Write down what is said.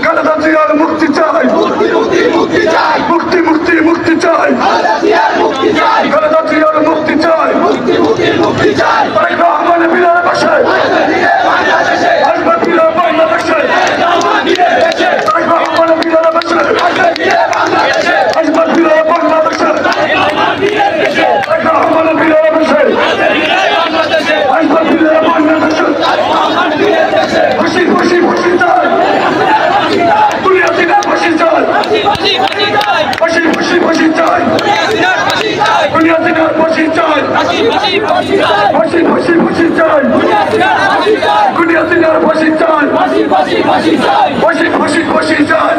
খালেদা জিয়ার মুক্তি চাই, মুক্তি মুক্তি মুক্তি চাই, খালেদা জিয়ার মুক্তি চাই, তারেক রহমান বীরের বাসায় আসবে বীরের বাংলাদেশে, তারেক রহমান বীরের বাসায় আসবে বীরের বাংলাদেশে, তারেক রহমান বীরের বাসায় আসবে বীরের বাংলাদেশে। খুশি খুশি খুশি চাই, দুনিয়া দিনে খুশি চাই, খুশি খুশি খুশি চাই, দুনিয়া দিনে খুশি চাই, খুশি খুশি খুশি চাই, দুনিয়া দিনে খুশি চাই, খুশি খুশি খুশি চাই।